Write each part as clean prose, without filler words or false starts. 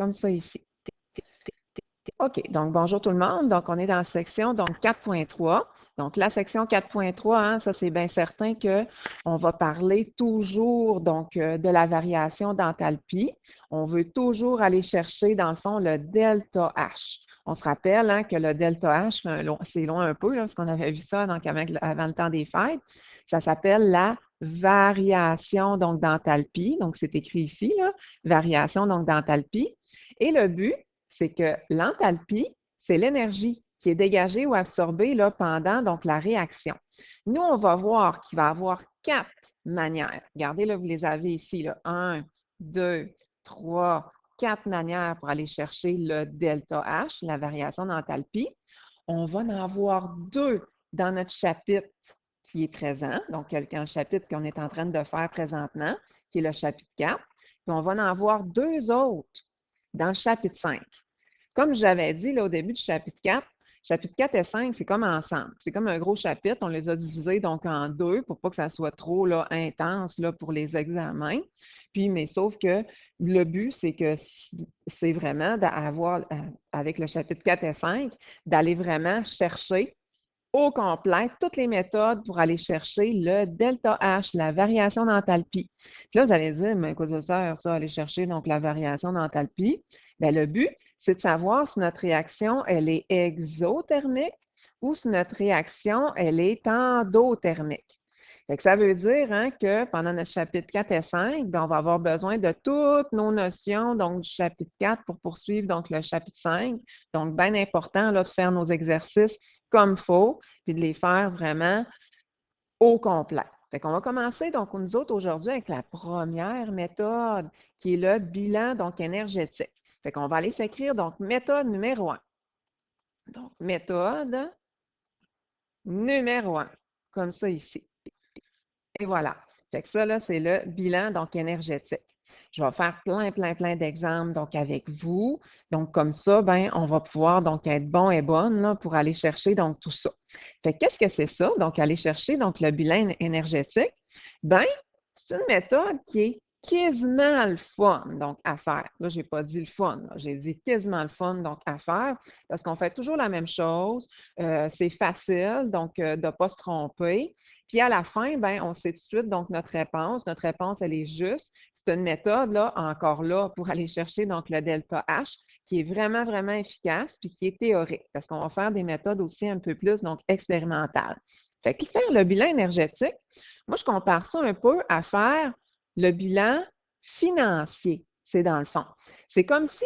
comme ça ici. OK, donc bonjour tout le monde. Donc, on est dans la section 4.3. Donc, la section 4.3, hein, ça, c'est bien certain qu'on va parler toujours de la variation d'enthalpie. On veut toujours aller chercher, dans le fond, le delta H. On se rappelle hein, que le delta H, c'est loin un peu, là, parce qu'on avait vu ça avant le temps des fêtes. Ça s'appelle la variation d'enthalpie. Donc, c'est écrit ici, là, variation d'enthalpie. Et le but, c'est que l'enthalpie, c'est l'énergie qui est dégagée ou absorbée là, pendant la réaction. Nous, on va voir qu'il va y avoir 4 manières. Regardez, là, vous les avez ici. Là. 1, 2, 3, 4 manières pour aller chercher le delta H, la variation d'enthalpie. On va en avoir 2 dans notre chapitre qui est présent, donc le chapitre qu'on est en train de faire présentement, qui est le chapitre 4. Puis on va en avoir 2 autres dans le chapitre 5. Comme j'avais dit là, au début du chapitre 4 et 5, c'est comme ensemble. C'est comme un gros chapitre. On les a divisés donc en 2 pour pas que ça soit trop là, intense là, pour les examens. Puis, mais sauf que le but, c'est que c'est vraiment d'avoir, avec le chapitre 4 et 5, d'aller vraiment chercher au complet toutes les méthodes pour aller chercher le delta H, la variation d'enthalpie. Puis là, vous allez dire, mais quoi ça sert ça, aller chercher donc la variation d'enthalpie? Bien, le but, c'est de savoir si notre réaction, elle est exothermique ou si notre réaction, elle est endothermique. Fait que ça veut dire hein, que pendant notre chapitre 4 et 5, bien, on va avoir besoin de toutes nos notions donc, du chapitre 4 pour poursuivre donc, le chapitre 5. Donc, bien important là, de faire nos exercices comme il faut, puis de les faire vraiment au complet. Fait qu'on va commencer, donc, nous autres, aujourd'hui, avec la première méthode, qui est le bilan, donc, énergétique. Fait qu'on va aller s'écrire, donc, méthode numéro 1. Donc, méthode numéro 1, comme ça ici. Et voilà. Fait que ça, là, c'est le bilan, donc, énergétique. Je vais faire plein d'exemples, donc, avec vous. Donc, comme ça, ben, on va pouvoir, donc, être bon et bonne, là, pour aller chercher, donc, tout ça. Fait que qu'est-ce que c'est ça? Donc, aller chercher, donc, le bilan énergétique. Ben, c'est une méthode qui est quasiment le fun, donc, à faire. Là, je n'ai pas dit le fun, j'ai dit quasiment le fun, donc, à faire, parce qu'on fait toujours la même chose. C'est facile, donc, de ne pas se tromper. Puis à la fin, ben, on sait tout de suite donc notre réponse. Notre réponse, elle est juste. C'est une méthode, là, encore là, pour aller chercher donc le delta H, qui est vraiment efficace, puis qui est théorique, parce qu'on va faire des méthodes aussi un peu plus donc expérimentales. Fait que faire le bilan énergétique, moi, je compare ça un peu à faire le bilan financier. C'est dans le fond. C'est comme si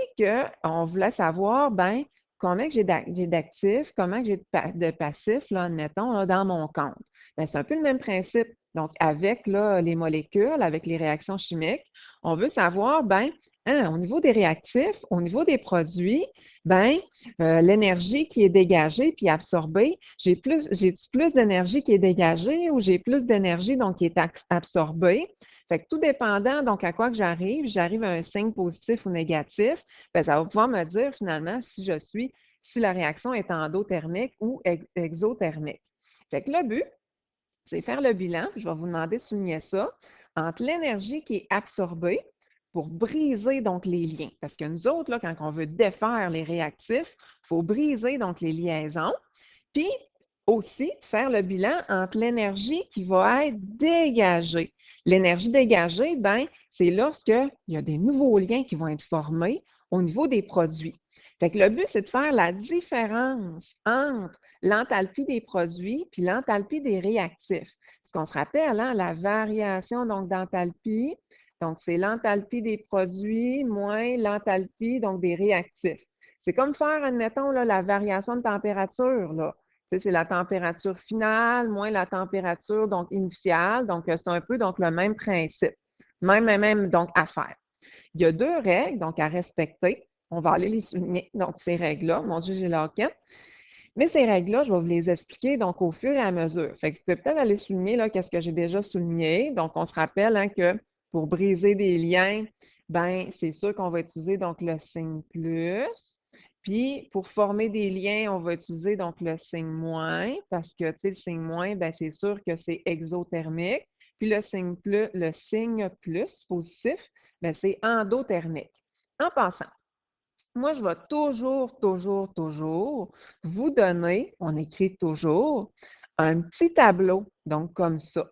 on voulait savoir, ben, combien j'ai d'actifs, comment j'ai de passifs, là, admettons, là, dans mon compte. Bien, c'est un peu le même principe. Donc, avec là, les molécules, avec les réactions chimiques, on veut savoir, ben, hein, au niveau des réactifs, au niveau des produits, ben, l'énergie qui est dégagée puis absorbée, j'ai-tu plus d'énergie qui est dégagée ou j'ai plus d'énergie donc qui est absorbée? Fait que tout dépendant, donc, à quoi que j'arrive à un signe positif ou négatif, bien, ça va pouvoir me dire finalement si la réaction est endothermique ou exothermique. Fait que le but, c'est faire le bilan, je vais vous demander de souligner ça, entre l'énergie qui est absorbée pour briser donc les liens. Parce que nous autres, là, quand on veut défaire les réactifs, il faut briser donc les liaisons. Puis aussi faire le bilan entre l'énergie qui va être dégagée. L'énergie dégagée, ben, c'est lorsqu'il y a des nouveaux liens qui vont être formés au niveau des produits. Fait que le but, c'est de faire la différence entre l'enthalpie des produits puis l'enthalpie des réactifs. Parce qu'on se rappelle, hein, la variation donc d'enthalpie, donc c'est l'enthalpie des produits moins l'enthalpie donc des réactifs. C'est comme faire, admettons, là, la variation de température, là. Tu sais, c'est la température finale moins la température donc initiale. Donc, c'est un peu donc le même principe. Même donc affaire. Il y a 2 règles donc à respecter. On va aller les souligner, donc ces règles-là. Mon Dieu, j'ai la quête. Mais ces règles-là, je vais vous les expliquer donc au fur et à mesure. Fait que vous pouvez peut-être aller souligner là, qu'est-ce que j'ai déjà souligné. Donc, on se rappelle hein, que pour briser des liens, ben c'est sûr qu'on va utiliser donc le signe plus. Puis, pour former des liens, on va utiliser donc le signe moins, parce que, tu sais, le signe moins, ben c'est sûr que c'est exothermique. Puis, le signe plus positif, ben c'est endothermique. En passant, moi, je vais toujours vous donner, on écrit toujours, un petit tableau, donc comme ça.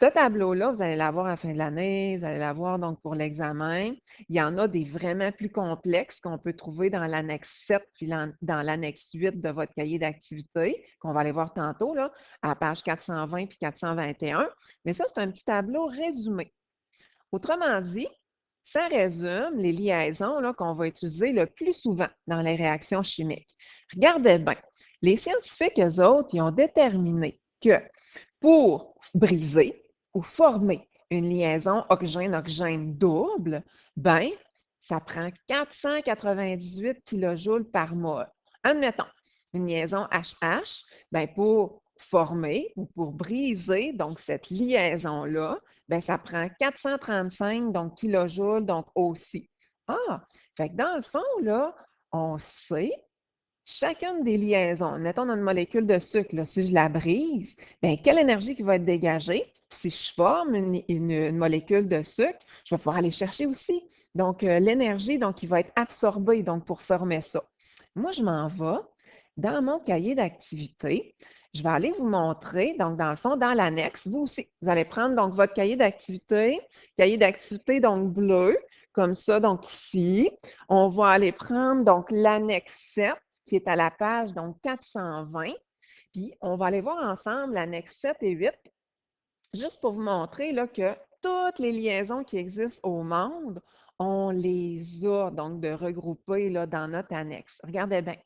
Ce tableau-là, vous allez l'avoir à la fin de l'année, vous allez l'avoir donc pour l'examen. Il y en a des vraiment plus complexes qu'on peut trouver dans l'annexe 7 puis dans l'annexe 8 de votre cahier d'activité, qu'on va aller voir tantôt, là, à page 420 puis 421. Mais ça, c'est un petit tableau résumé. Autrement dit, ça résume les liaisons qu'on va utiliser le plus souvent dans les réactions chimiques. Regardez bien, les scientifiques, eux autres, ils ont déterminé que pour briser ou former une liaison oxygène-oxygène double, ben, ça prend 498 kJ par mol. Admettons, une liaison HH, ben, pour former ou pour briser donc cette liaison-là, ben, ça prend 435 donc, kilojoules donc aussi. Ah, fait que dans le fond, là, on sait chacune des liaisons, mettons dans une molécule de sucre, là, si je la brise, bien, quelle énergie qui va être dégagée? Si je forme une molécule de sucre, je vais pouvoir aller chercher aussi. Donc, l'énergie donc, qui va être absorbée donc, pour former ça. Moi, je m'en vais dans mon cahier d'activité. Je vais aller vous montrer, donc dans le fond, dans l'annexe, vous aussi, vous allez prendre donc votre cahier d'activité donc bleu, comme ça, donc ici. On va aller prendre donc l'annexe 7 qui est à la page donc 420. Puis, on va aller voir ensemble l'annexe 7 et 8, juste pour vous montrer là, que toutes les liaisons qui existent au monde, on les a donc de regrouper là, dans notre annexe. Regardez bien.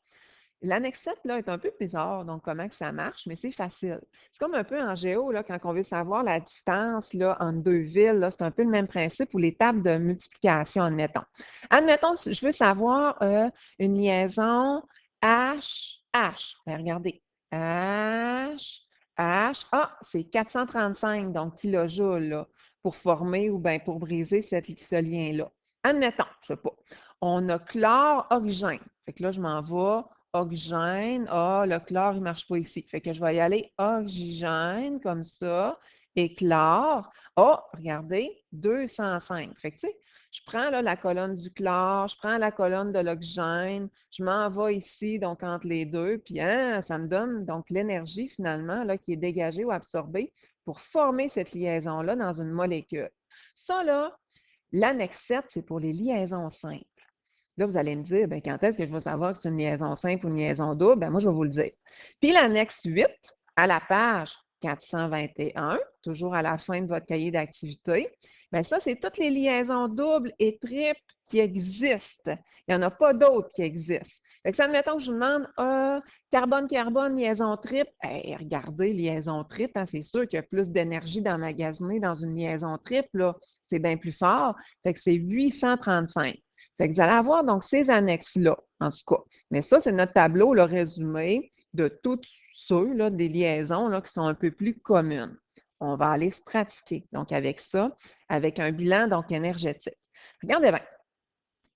L'annexe 7 là, est un peu bizarre, donc comment que ça marche, mais c'est facile. C'est comme un peu en géo, là, quand on veut savoir la distance là, entre deux villes, c'est un peu le même principe ou les tables de multiplication, admettons. Admettons, si je veux savoir une liaison H. Ben, regardez. H, c'est 435, donc kilojoules, là, pour former ou bien pour briser ce lien-là. Admettons, je ne sais pas. On a chlore-oxygène. Fait que là, je m'en vais oxygène. Ah, le chlore, il ne marche pas ici. Fait que je vais y aller oxygène, comme ça, et chlore. Ah, regardez, 205. Fait que, tu sais, je prends là, la colonne du chlore, je prends la colonne de l'oxygène, je m'en vais ici, donc entre les deux, puis hein, ça me donne donc l'énergie finalement là, qui est dégagée ou absorbée pour former cette liaison-là dans une molécule. Ça, là, l'annexe 7, c'est pour les liaisons simples. Là, vous allez me dire, bien, quand est-ce que je vais savoir que c'est une liaison simple ou une liaison double? Bien, moi, je vais vous le dire. Puis l'annexe 8, à la page 421, toujours à la fin de votre cahier d'activité, bien, ça, c'est toutes les liaisons doubles et triples qui existent. Il n'y en a pas d'autres qui existent. Fait que ça, admettons que je vous demande carbone-carbone, liaison triple. Hey, regardez, liaison triple, hein, c'est sûr qu'il y a plus d'énergie d'emmagasiner dans une liaison triple, là. C'est bien plus fort. Fait que c'est 835. Fait que vous allez avoir donc ces annexes-là, en tout cas. Mais ça, c'est notre tableau, le résumé de tous ceux, là, des liaisons là, qui sont un peu plus communes. On va aller se pratiquer, donc avec ça, avec un bilan donc énergétique. Regardez bien.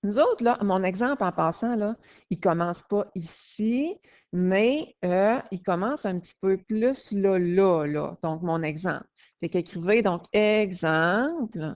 Nous autres, là, mon exemple en passant, là, il ne commence pas ici, mais il commence un petit peu plus là. Donc, mon exemple. Fait qu'écrivez donc exemple.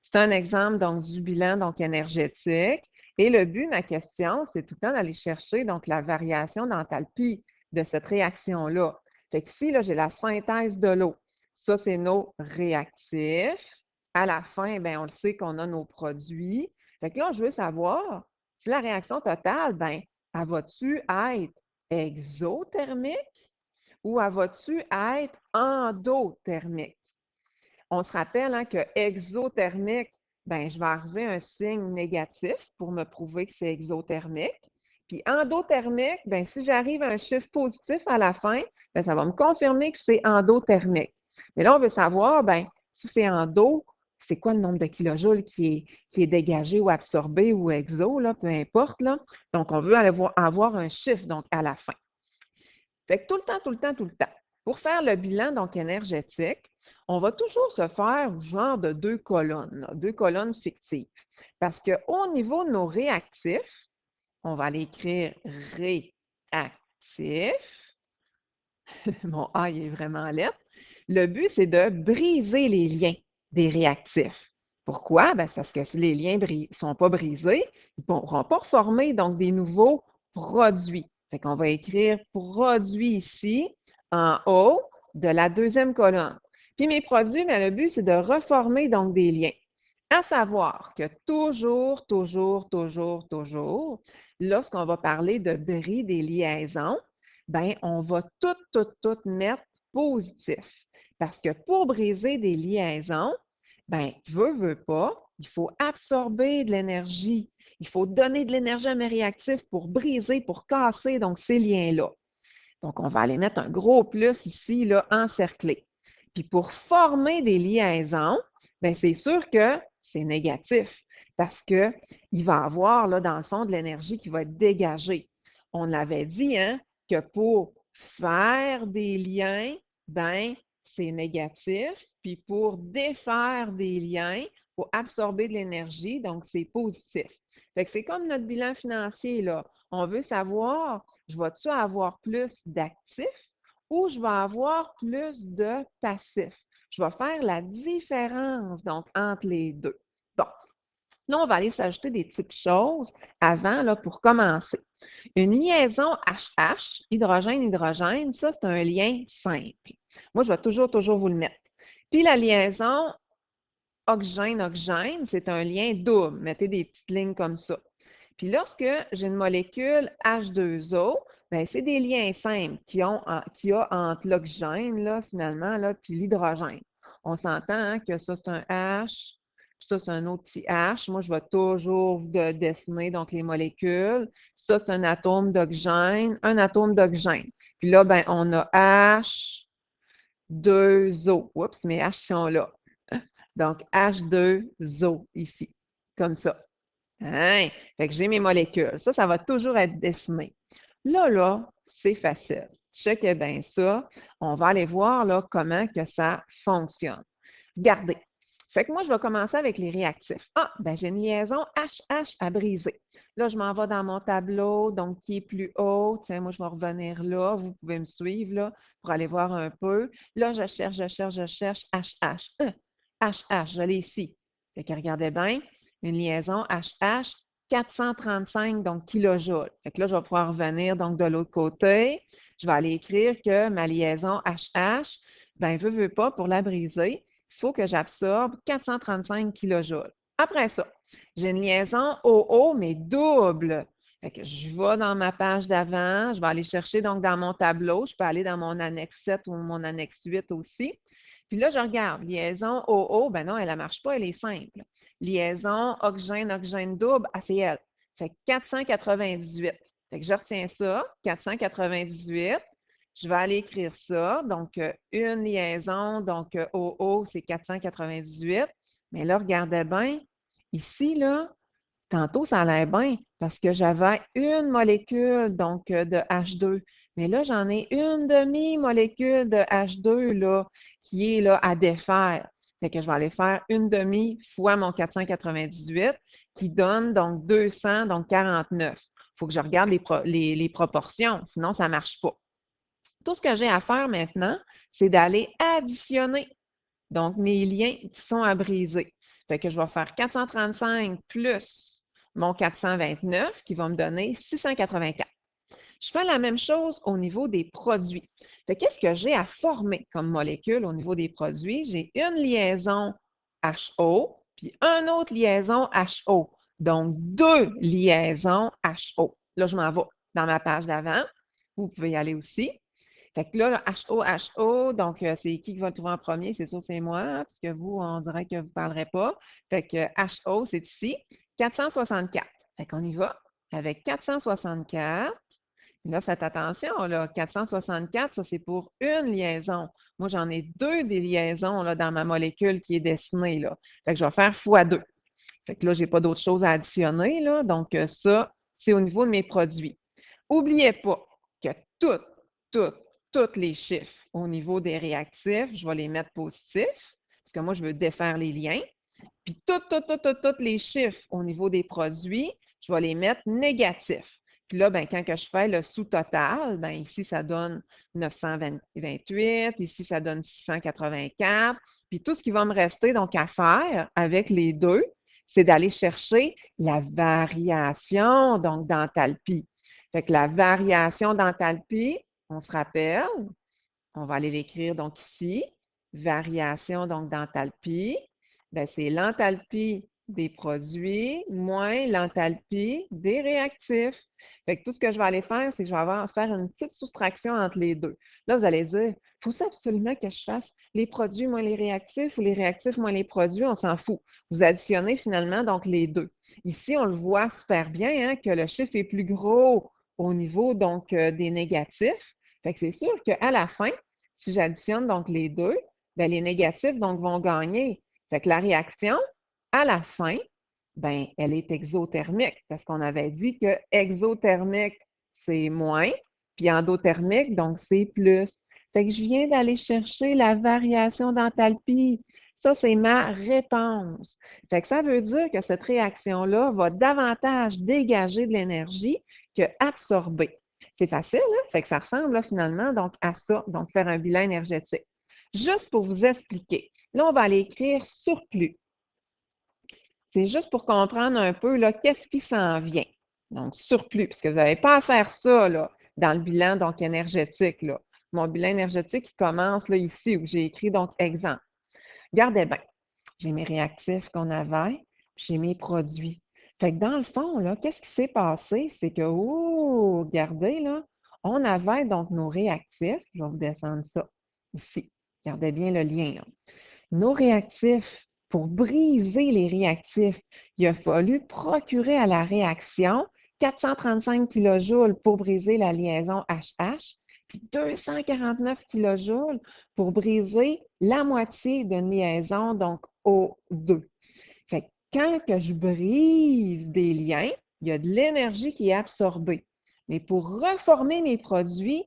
C'est un exemple donc, du bilan donc, énergétique. Et le but, ma question, c'est tout le temps d'aller chercher donc, la variation d'enthalpie de cette réaction-là. Fait que ici, là, j'ai la synthèse de l'eau. Ça, c'est nos réactifs. À la fin, bien, on le sait qu'on a nos produits. Fait que là, je veux savoir si la réaction totale, bien, elle va-tu être exothermique ou elle va-tu être endothermique? On se rappelle hein, que exothermique, ben, je vais arriver à un signe négatif pour me prouver que c'est exothermique. Puis endothermique, ben, si j'arrive à un chiffre positif à la fin, ben, ça va me confirmer que c'est endothermique. Mais là, on veut savoir, ben, si c'est endo, c'est quoi le nombre de kilojoules qui est dégagé ou absorbé ou exo, là, peu importe. Là. Donc, on veut avoir un chiffre donc, à la fin. Fait que tout le temps. Pour faire le bilan donc énergétique, on va toujours se faire genre de deux colonnes, là, deux colonnes fictives. Parce qu'au niveau de nos réactifs, on va aller écrire réactif. Mon A, il est vraiment lettre. Le but, c'est de briser les liens des réactifs. Pourquoi? Ben, c'est parce que si les liens ne sont pas brisés, ils ne pourront pas former donc des nouveaux produits. Fait qu'on va écrire produit ici en haut de la deuxième colonne. Puis mes produits, ben, le but, c'est de reformer donc des liens. À savoir que toujours, lorsqu'on va parler de bris des liaisons, ben, on va tout mettre positif. Parce que pour briser des liaisons, ben, veut pas, il faut absorber de l'énergie. Il faut donner de l'énergie à mes réactifs pour briser, pour casser donc ces liens-là. Donc, on va aller mettre un gros plus ici, là, encerclé. Puis pour former des liaisons, bien, c'est sûr que c'est négatif parce qu'il va y avoir, là, dans le fond, de l'énergie qui va être dégagée. On l'avait dit, hein, que pour faire des liens, ben, c'est négatif. Puis pour défaire des liens, pour absorber de l'énergie, donc c'est positif. Fait que c'est comme notre bilan financier, là. On veut savoir, je vais-tu avoir plus d'actifs ou je vais avoir plus de passifs? Je vais faire la différence, donc, entre les deux. Bon, là, on va aller s'ajouter des petites choses avant, là, pour commencer. Une liaison HH, hydrogène-hydrogène, ça, c'est un lien simple. Moi, je vais toujours vous le mettre. Puis la liaison oxygène-oxygène, c'est un lien double. Mettez des petites lignes comme ça. Puis lorsque j'ai une molécule H2O, bien, c'est des liens simples qu'il y a entre l'oxygène, là, finalement, là, puis l'hydrogène. On s'entend hein, que ça, c'est un H, puis ça, c'est un autre petit H. Moi, je vais toujours dessiner donc les molécules. Ça, c'est un atome d'oxygène, un atome d'oxygène. Puis là, ben, on a H2O. Oups, mes H sont là. Donc, H2O ici, comme ça. Hein? Fait que j'ai mes molécules. Ça va toujours être dessiné. Là, c'est facile. Checkez bien ça. On va aller voir là, comment que ça fonctionne. Regardez. Fait que moi, je vais commencer avec les réactifs. Ah, ben j'ai une liaison HH à briser. Là, je m'en vais dans mon tableau, donc qui est plus haut. Tiens, moi, je vais revenir là. Vous pouvez me suivre là pour aller voir un peu. Là, je cherche HH. HH, je l'ai ici. Fait que regardez bien, une liaison HH 435, donc kilojoules. Fait que là, je vais pouvoir revenir donc de l'autre côté. Je vais aller écrire que ma liaison HH, ben, veut pas, pour la briser, il faut que j'absorbe 435 kilojoules. Après ça, j'ai une liaison OO, mais double. Fait que je vais dans ma page d'avant, je vais aller chercher donc dans mon tableau, je peux aller dans mon annexe 7 ou mon annexe 8 aussi. Puis là, je regarde, liaison OO, ben non, elle ne marche pas, elle est simple. Liaison oxygène double, ACL. Fait que 498. Fait que je retiens ça, 498. Je vais aller écrire ça. Donc, une liaison, donc OO, c'est 498. Mais là, regardez bien, ici, là, tantôt, ça allait bien parce que j'avais une molécule, donc de H2. Mais là, j'en ai une demi-molécule de H2 là, qui est là, à défaire. Fait que je vais aller faire une demi fois mon 498 qui donne donc 200, donc 49. Il faut que je regarde les proportions, sinon ça ne marche pas. Tout ce que j'ai à faire maintenant, c'est d'aller additionner donc mes liens qui sont à briser. Fait que je vais faire 435 plus mon 429 qui va me donner 684. Je fais la même chose au niveau des produits. Fait qu'est-ce que j'ai à former comme molécule au niveau des produits? J'ai une liaison HO, puis une autre liaison HO. Donc, deux liaisons HO. Là, je m'en vais dans ma page d'avant. Vous pouvez y aller aussi. Fait que là, HO, donc c'est qui va le trouver en premier? C'est sûr, c'est moi, hein, parce que vous, on dirait que vous ne parlerez pas. Fait que HO, c'est ici, 464. Fait qu'on y va avec 464. Là, faites attention, là, 464, ça, c'est pour une liaison. Moi, j'en ai deux des liaisons là, dans ma molécule qui est dessinée, là. Fait que je vais faire x2. Fait que là, je n'ai pas d'autre chose à additionner, là. Donc, ça, c'est au niveau de mes produits. N'oubliez pas que toutes, tous les chiffres au niveau des réactifs, je vais les mettre positifs, parce que moi, je veux défaire les liens. Puis tous les chiffres au niveau des produits, je vais les mettre négatifs. Puis là, ben, quand que je fais le sous-total, ben, ici, ça donne 928, ici, ça donne 684. Puis tout ce qui va me rester donc à faire avec les deux, c'est d'aller chercher la variation donc d'enthalpie. Fait que la variation d'enthalpie, on se rappelle, on va aller l'écrire donc ici. Variation donc d'enthalpie, ben, c'est l'enthalpie des produits moins l'enthalpie des réactifs. Fait que tout ce que je vais aller faire, c'est que je vais faire une petite soustraction entre les deux. Là, vous allez dire, faut-il absolument que je fasse les produits moins les réactifs ou les réactifs moins les produits? On s'en fout. Vous additionnez finalement donc les deux. Ici, on le voit super bien hein, que le chiffre est plus gros au niveau donc des négatifs. Fait que c'est sûr qu'à la fin, si j'additionne donc les deux, bien, les négatifs donc, vont gagner. Fait que la réaction, à la fin, ben, elle est exothermique parce qu'on avait dit que exothermique, c'est moins, puis endothermique, donc c'est plus. Fait que je viens d'aller chercher la variation d'enthalpie. Ça, c'est ma réponse. Fait que ça veut dire que cette réaction-là va davantage dégager de l'énergie que absorber. C'est facile, hein? Fait que ça ressemble là, finalement donc, à ça, donc faire un bilan énergétique. Juste pour vous expliquer. Là, on va aller écrire surplus. C'est juste pour comprendre un peu là, qu'est-ce qui s'en vient. Donc, surplus, parce que vous n'avez pas à faire ça là, dans le bilan donc, énergétique. Là. Mon bilan énergétique, il commence là, ici où j'ai écrit donc exemple. Regardez bien, j'ai mes réactifs qu'on avait, puis j'ai mes produits. Fait que dans le fond, là, qu'est-ce qui s'est passé? C'est que, oh, regardez, là, on avait donc nos réactifs. Je vais vous descendre ça ici. Regardez bien le lien, là. Nos réactifs, pour briser les réactifs, il a fallu procurer à la réaction 435 kJ pour briser la liaison HH, puis 249 kJ pour briser la moitié d'une liaison, donc O2. Fait que quand que je brise des liens, il y a de l'énergie qui est absorbée. Mais pour reformer mes produits,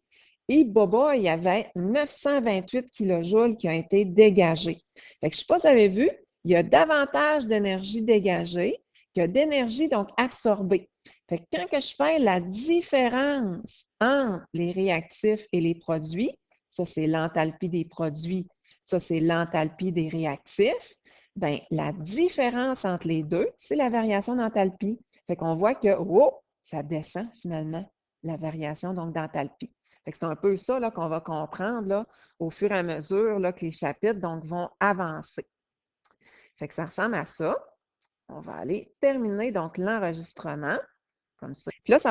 et boba, il y avait 928 kJ qui ont été dégagés. Fait que je ne sais pas si vous avez vu, il y a davantage d'énergie dégagée que d'énergie donc absorbée. Fait que quand que je fais la différence entre les réactifs et les produits, ça c'est l'enthalpie des produits, ça c'est l'enthalpie des réactifs, bien, la différence entre les deux, c'est la variation d'enthalpie. Fait qu'on voit que, oh, ça descend finalement, la variation donc d'enthalpie. Fait que c'est un peu ça là, qu'on va comprendre là, au fur et à mesure là, que les chapitres donc, vont avancer. Fait que ça ressemble à ça. On va aller terminer donc l'enregistrement, comme ça. Puis là, ça